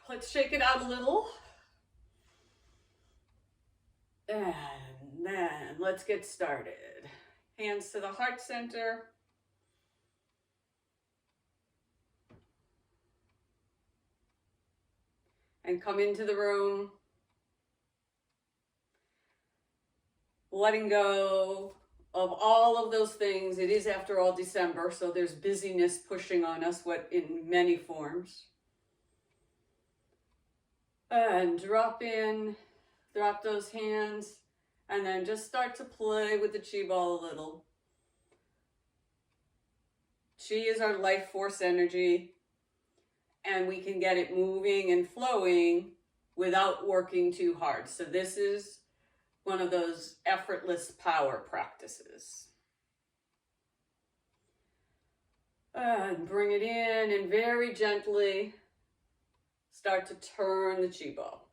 Let's shake it out a little. And then let's get started. Hands to the heart center. And come into the room. Letting go of all of those things. It is, after all, December, so there's busyness pushing on us, what in many forms. And drop in, drop those hands, and then just start to play with the chi ball a little. Chi is our life force energy, and we can get it moving and flowing without working too hard. So this is one of those effortless power practices. And bring it in and very gently start to turn the chi ball.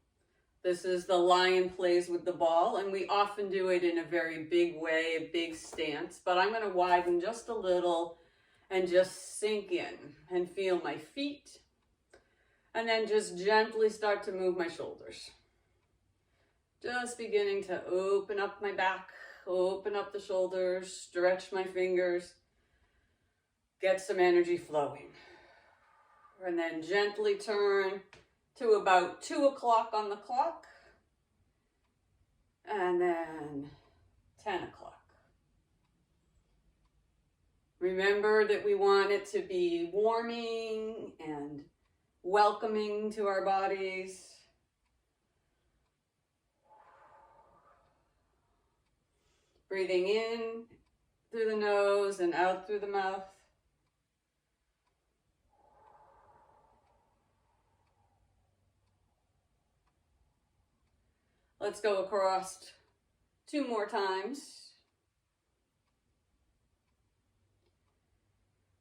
This is the lion plays with the ball, and we often do it in a very big way, a big stance, but I'm going to widen just a little and just sink in and feel my feet, and then just gently start to move my shoulders. Just beginning to open up my back, open up the shoulders, stretch my fingers, get some energy flowing. And then gently turn to about 2 o'clock on the clock, and then 10 o'clock. Remember that we want it to be warming and welcoming to our bodies. Breathing in through the nose and out through the mouth. Let's go across 2 more times.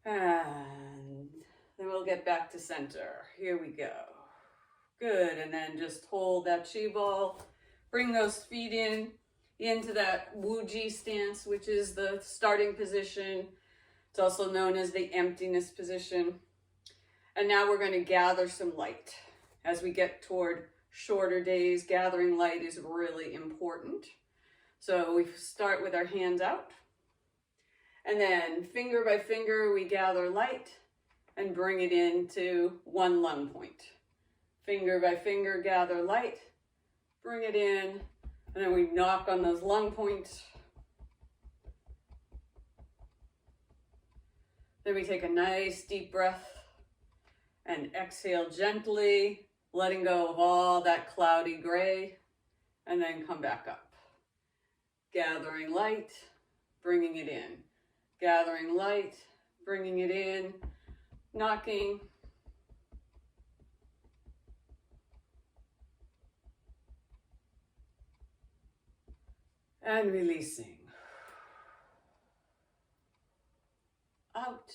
And then we'll get back to center. Here we go. Good, and then just hold that chi ball. Bring those feet in. Into that Wuji stance, which is the starting position. It's also known as the emptiness position. And now we're going to gather some light. As we get toward shorter days, gathering light is really important. So we start with our hands out. And then finger by finger, we gather light and bring it into one lung point. Finger by finger, gather light, bring it in. And then we knock on those lung points. Then we take a nice deep breath and exhale gently, letting go of all that cloudy gray, and then come back up. Gathering light, bringing it in. Gathering light, bringing it in, knocking. And releasing. Out.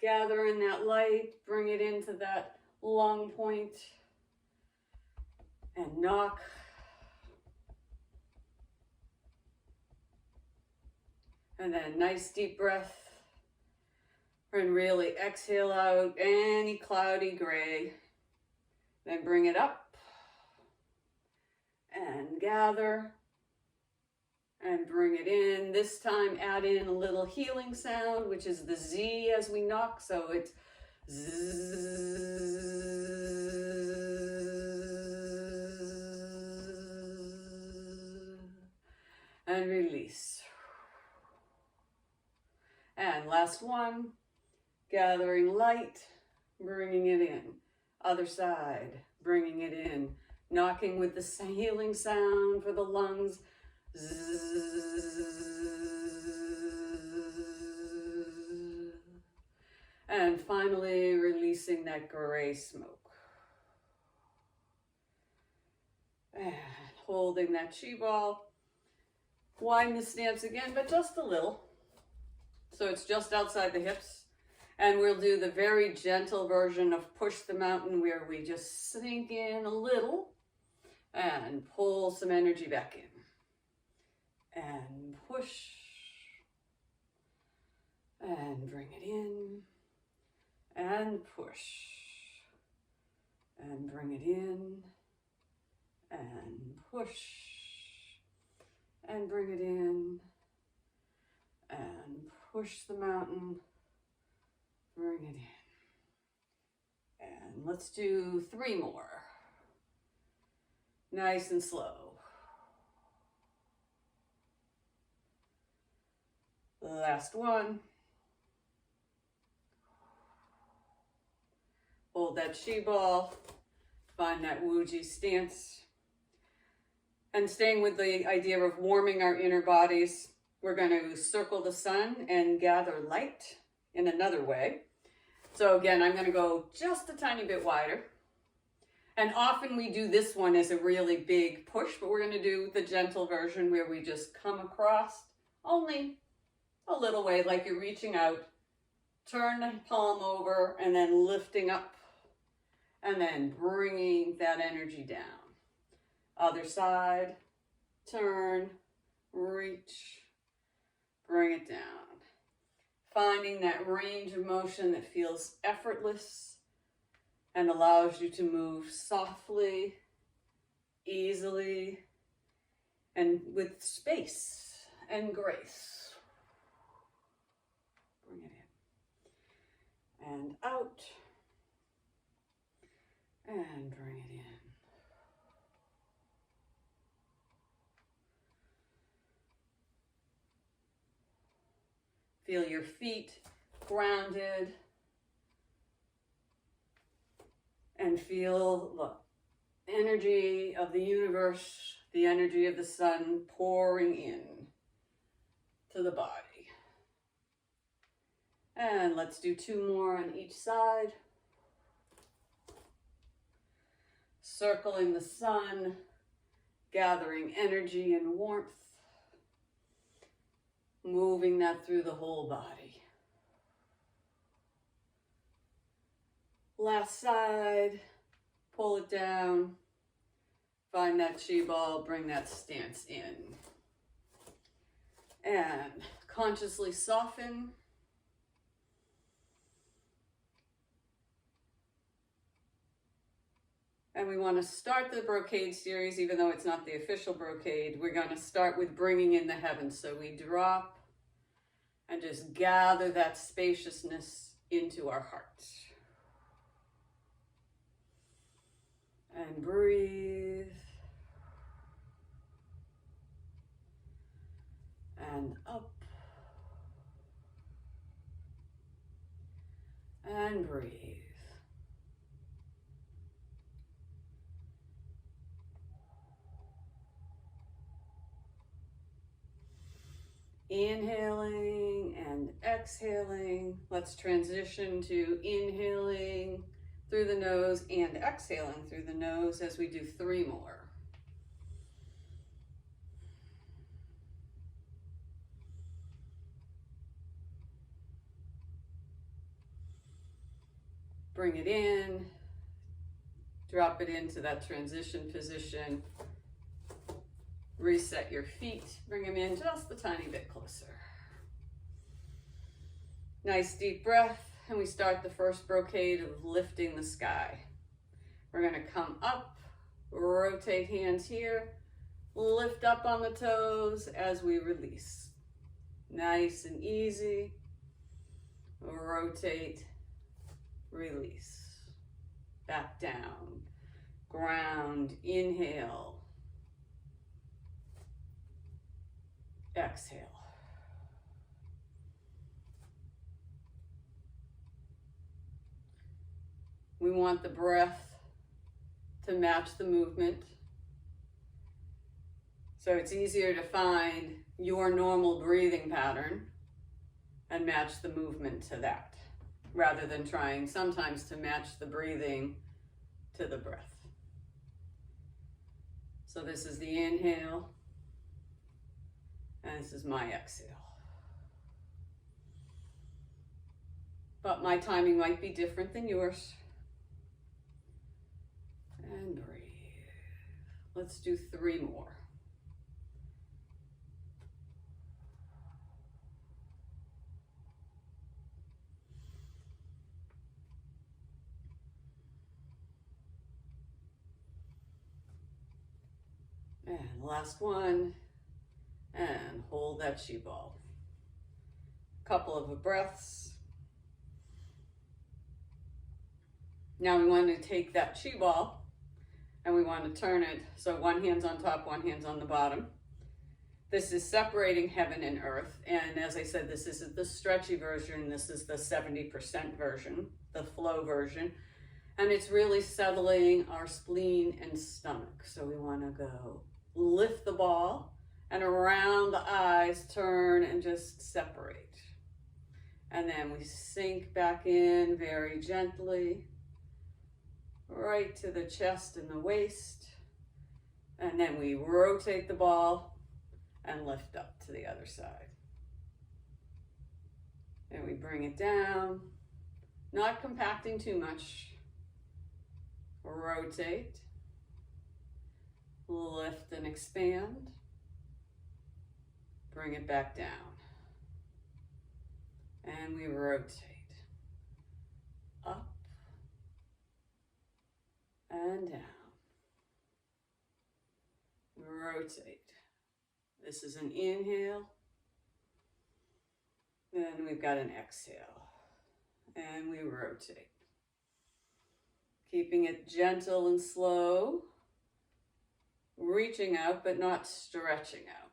Gather in that light, bring it into that lung point, and knock. And then nice deep breath. And really exhale out any cloudy gray. Then bring it up. And gather. And bring it in. This time add in a little healing sound, which is the Z as we knock. So it's zzz. And release. And last one. Gathering light, bringing it in. Other side, bringing it in. Knocking with the healing sound for the lungs. And finally releasing that gray smoke. And holding that chi ball. Wind the stance again, but just a little. So it's just outside the hips. And we'll do the very gentle version of push the mountain, where we just sink in a little and pull some energy back in. And push, and bring it in, and push, and And bring it in and push and bring it in and push the mountain, bring it in. And let's do 3 more. Nice and slow. Last one. Hold that chi ball, find that Wuji stance. And staying with the idea of warming our inner bodies, we're going to circle the sun and gather light in another way. So again, I'm going to go just a tiny bit wider. And often we do this one as a really big push, but we're going to do the gentle version where we just come across only a little way, like you're reaching out, turn the palm over and then lifting up and then bringing that energy down. Other side, turn, reach, bring it down. Finding that range of motion that feels effortless and allows you to move softly, easily, and with space and grace. Bring it in. And out. And bring it in. Feel your feet grounded. And feel the energy of the universe, the energy of the sun pouring in to the body. And let's do 2 more on each side. Circling the sun, gathering energy and warmth, moving that through the whole body. Last side, pull it down, find that chi ball, bring that stance in. And consciously soften. And we want to start the brocade series, even though it's not the official brocade. We're going to start with bringing in the heavens. So we drop and just gather that spaciousness into our hearts. And breathe. And up. And breathe. Inhaling and exhaling. Let's transition to inhaling through the nose and exhaling through the nose as we do 3 more. Bring it in, drop it into that transition position. Reset your feet, bring them in just a tiny bit closer. Nice deep breath, and we start the first brocade of lifting the sky. We're going to come up, rotate hands here, lift up on the toes as we release. Nice and easy. Rotate, release. Back down, ground, inhale. Exhale. We want the breath to match the movement. So it's easier to find your normal breathing pattern and match the movement to that, rather than trying sometimes to match the breathing to the breath. So this is the inhale. And this is my exhale. But my timing might be different than yours. And breathe. Let's do 3 more. And last one. And hold that chi ball. Couple of breaths. Now we want to take that chi ball and we want to turn it so one hand's on top, one hand's on the bottom. This is separating heaven and earth. And as I said, this isn't the stretchy version. This is the 70% version, the flow version. And it's really settling our spleen and stomach. So we want to go lift the ball and around the eyes, turn and just separate. And then we sink back in very gently, right to the chest and the waist. And then we rotate the ball and lift up to the other side. And we bring it down, not compacting too much. Rotate, lift and expand, bring it back down. And we rotate, up and down. Rotate. This is an inhale. Then we've got an exhale. And we rotate. Keeping it gentle and slow. Reaching out, but not stretching out.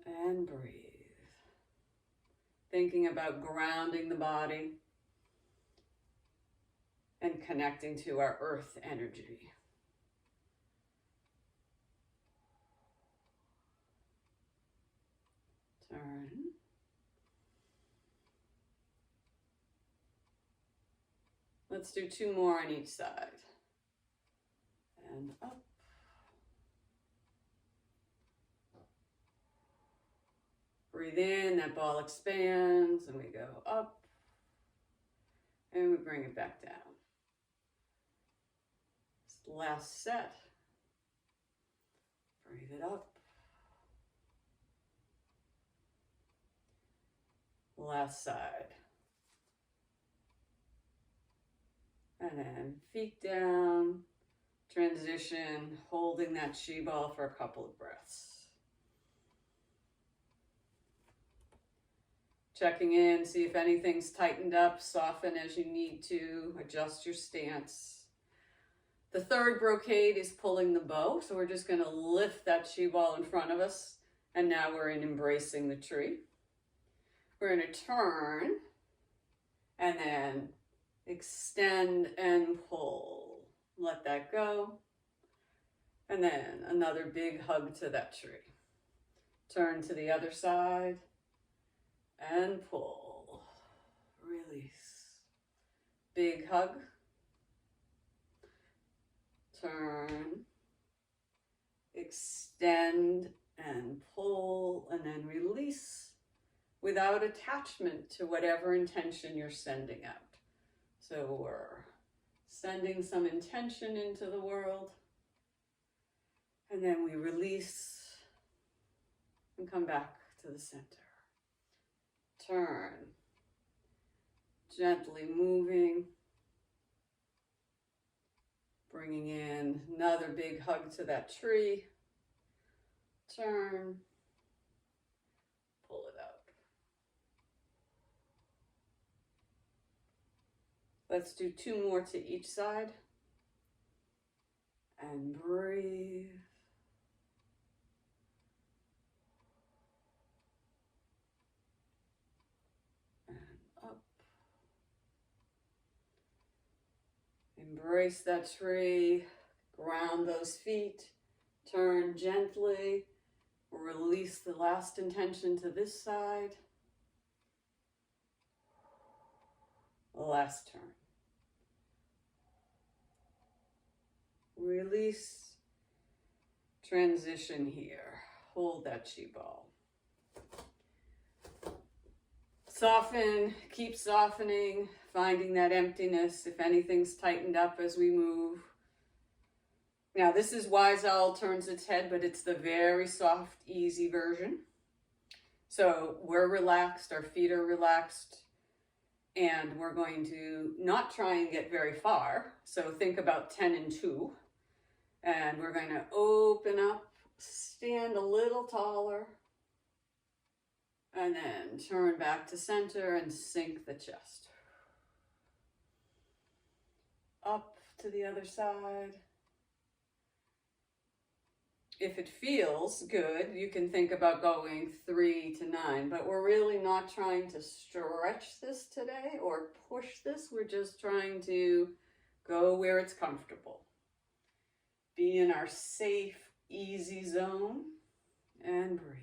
And breathe. Thinking about grounding the body and connecting to our earth energy. Turn. Let's do 2 more on each side. And up. Breathe in, that ball expands, and we go up. And we bring it back down. Last set. Breathe it up. Last side. And then feet down, transition, holding that chi ball for a couple of breaths. Checking in, see if anything's tightened up, soften as you need to, adjust your stance. The third brocade is pulling the bow, so we're just going to lift that chi ball in front of us, and now we're in embracing the tree. We're going to turn, and then extend and pull. Let that go. And then another big hug to that tree. Turn to the other side and pull. Release. Big hug. Turn. Extend and pull, and then release without attachment to whatever intention you're sending out. So we're sending some intention into the world, and then we release and come back to the center. Turn, gently moving, bringing in another big hug to that tree. Turn, pull it up. Let's do 2 more to each side. And breathe. And up. Embrace that tree. Ground those feet. Turn gently. Release the last intention to this side. Last turn. Release. Transition here. Hold that chi ball. Soften, keep softening, finding that emptiness if anything's tightened up as we move. Now this is Wise Owl turns its head, but it's the very soft, easy version. So we're relaxed, our feet are relaxed, and we're going to not try and get very far. So think about 10 and 2. And we're going to open up, stand a little taller, and then turn back to center and sink the chest. Up to the other side. If it feels good, you can think about going 3 to 9, but we're really not trying to stretch this today or push this. We're just trying to go where it's comfortable. Be in our safe, easy zone and breathe.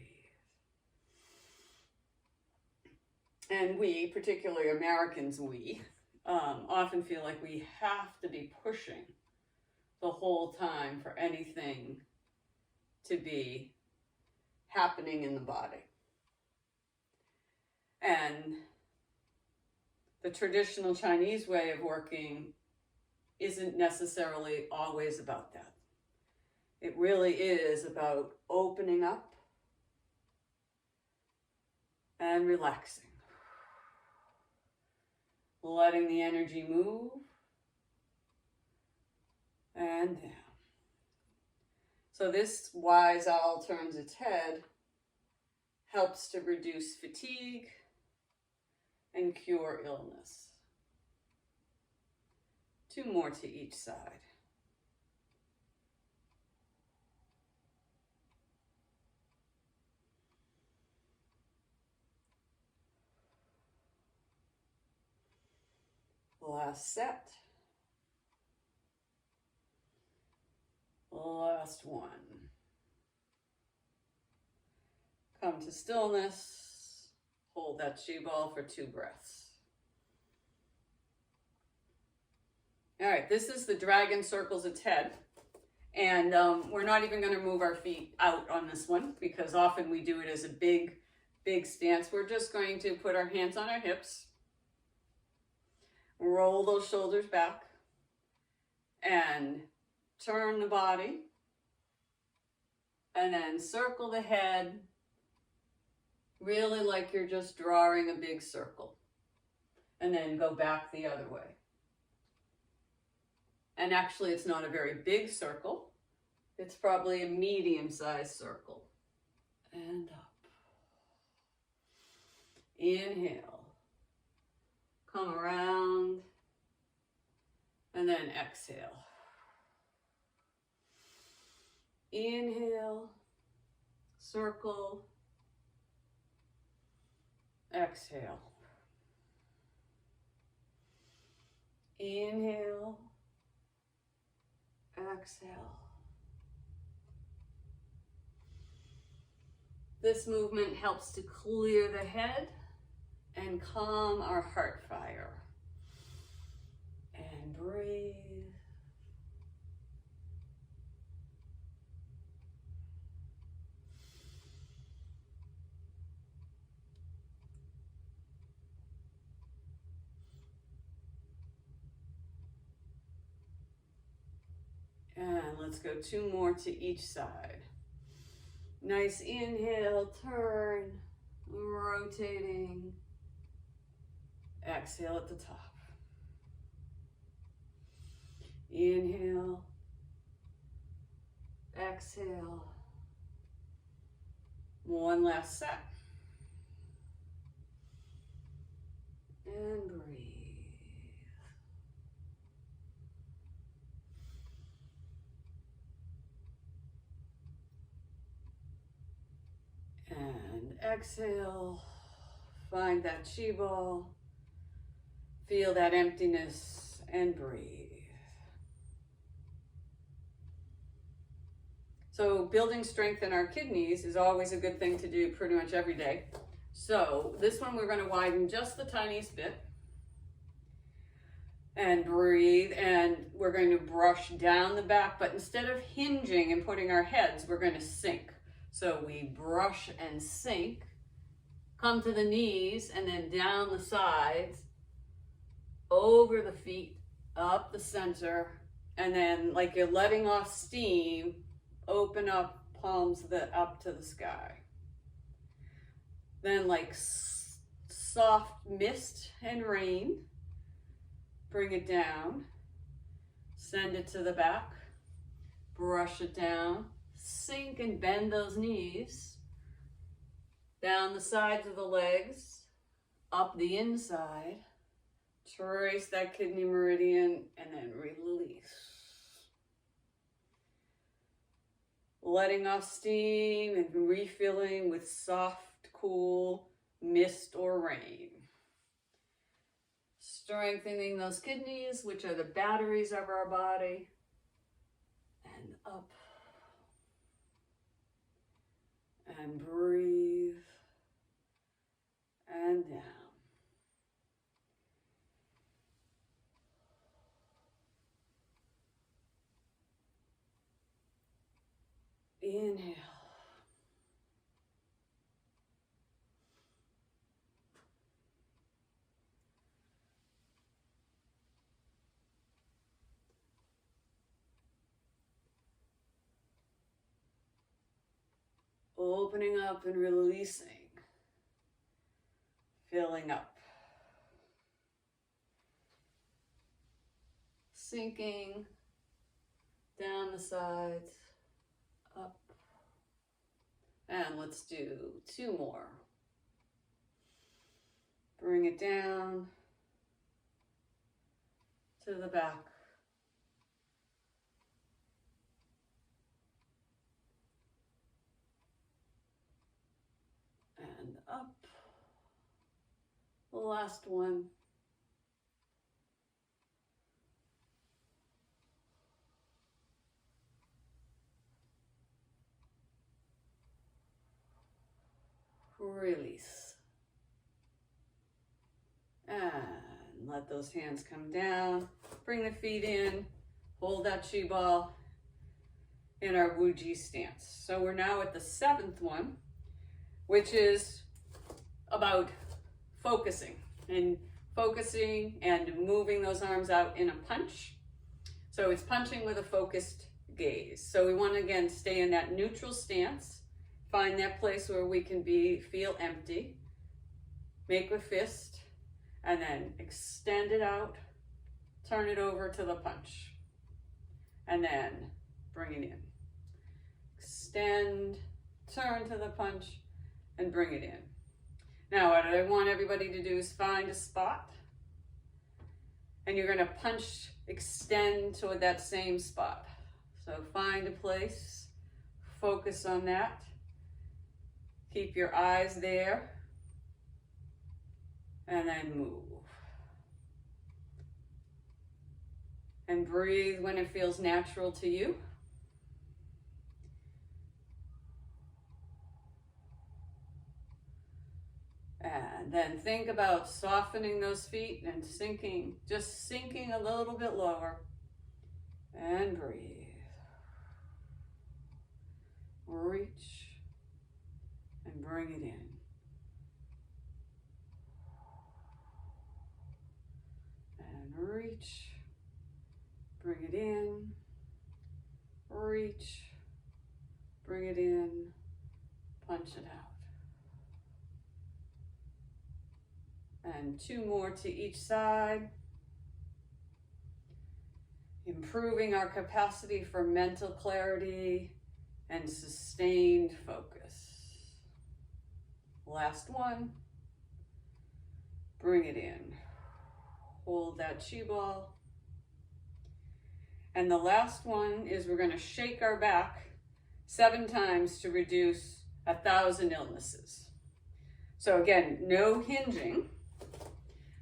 And we, particularly Americans, often feel like we have to be pushing the whole time for anything to be happening in the body. And the traditional Chinese way of working isn't necessarily always about that. It really is about opening up and relaxing. Letting the energy move and down. So this wise owl turns its head, helps to reduce fatigue and cure illness. 2 more to each side. Last set. Last one. Come to stillness. Hold that chi ball for 2 breaths. All right, this is the dragon circles its head. And we're not even going to move our feet out on this one because often we do it as a big stance. We're just going to put our hands on our hips. Roll those shoulders back and turn the body and then circle the head really like you're just drawing a big circle and then go back the other way. And actually it's not a very big circle. It's probably a medium-sized circle. And up. Inhale. Come around, and then exhale. Inhale, circle, exhale. Inhale, exhale. This movement helps to clear the head and calm our heart fire. And breathe. And let's go 2 more to each side. Nice inhale, turn, rotating. Exhale at the top. Inhale. Exhale. 1 last set. And breathe. And exhale. Find that chi ball. Feel that emptiness and breathe. So building strength in our kidneys is always a good thing to do pretty much every day. So this one we're going to widen just the tiniest bit. And breathe, and we're going to brush down the back, but instead of hinging and putting our heads, we're going to sink. So we brush and sink, come to the knees, and then down the sides, over the feet, up the center, and then like you're letting off steam, open up, palms up to the sky. Then like soft mist and rain, bring it down, send it to the back, brush it down. Sink and bend those knees. Down the sides of the legs, up the inside. Trace that kidney meridian and then release. Letting off steam and refilling with soft, cool mist or rain. Strengthening those kidneys, which are the batteries of our body. And up. And breathe. And down. Inhale. Opening up and releasing. Filling up. Sinking down the sides, up. And let's do 2 more. Bring it down to the back. And up. The last one. Release. And let those hands come down. Bring the feet in. Hold that chi ball in our Wuji stance. So we're now at the 7th one, which is about focusing and moving those arms out in a punch. So it's punching with a focused gaze. So we want to again stay in that neutral stance. Find that place where we can feel empty. Make a fist and then extend it out. Turn it over to the punch. And then bring it in. Extend, turn to the punch, and bring it in. Now, what I want everybody to do is find a spot. And you're going to punch, extend toward that same spot. So find a place. Focus on that. Keep your eyes there. And then move. And breathe when it feels natural to you. And then think about softening those feet and sinking, just sinking a little bit lower. And breathe. Reach and bring it in. And reach, bring it in, reach, bring it in, punch it out. And 2 more to each side. Improving our capacity for mental clarity and sustained focus. Last one. Bring it in. Hold that chi ball. And the last one is we're going to shake our back 7 times to reduce 1,000 illnesses. So again, no hinging,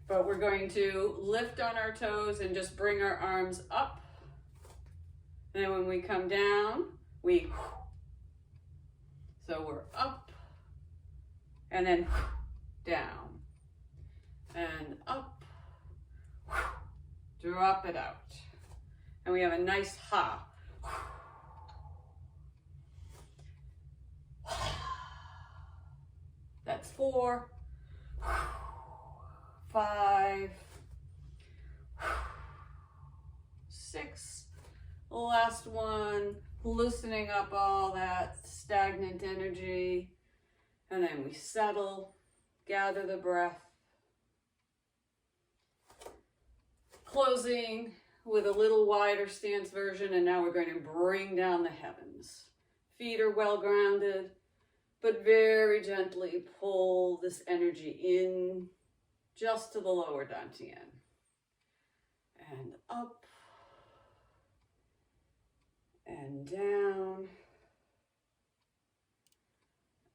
but we're going to lift on our toes and just bring our arms up. And then when we come down, so we're up and then down and up, drop it out. And we have a nice ha. That's 4, 5, 6. Last one, loosening up all that stagnant energy. And then we settle, gather the breath. Closing with a little wider stance version, and now we're going to bring down the heavens. Feet are well grounded, but very gently pull this energy in just to the lower dantian. And up and down.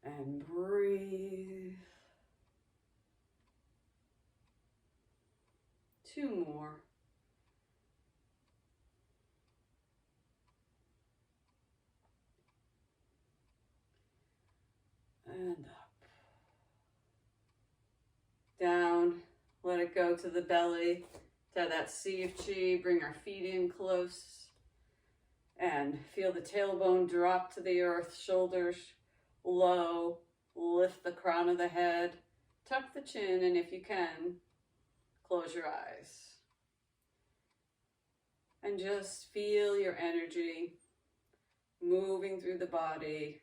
And breathe. 2 more. And up. Down. Let it go to the belly, to that sea of chi. Bring our feet in close. And feel the tailbone drop to the earth, shoulders low. Lift the crown of the head. Tuck the chin, and if you can, close your eyes. And just feel your energy moving through the body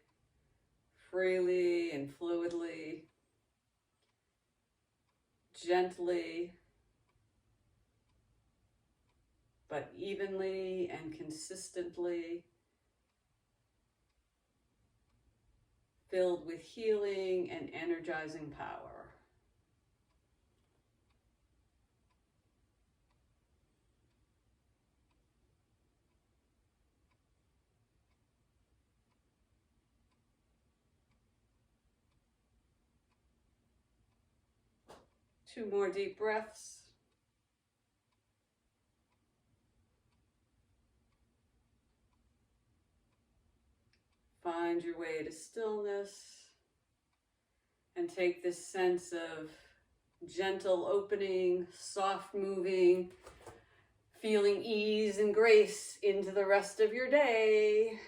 freely and fluidly, gently, but evenly and consistently, filled with healing and energizing power. Two more deep breaths. Find your way to stillness and take this sense of gentle opening, soft moving, feeling ease and grace into the rest of your day.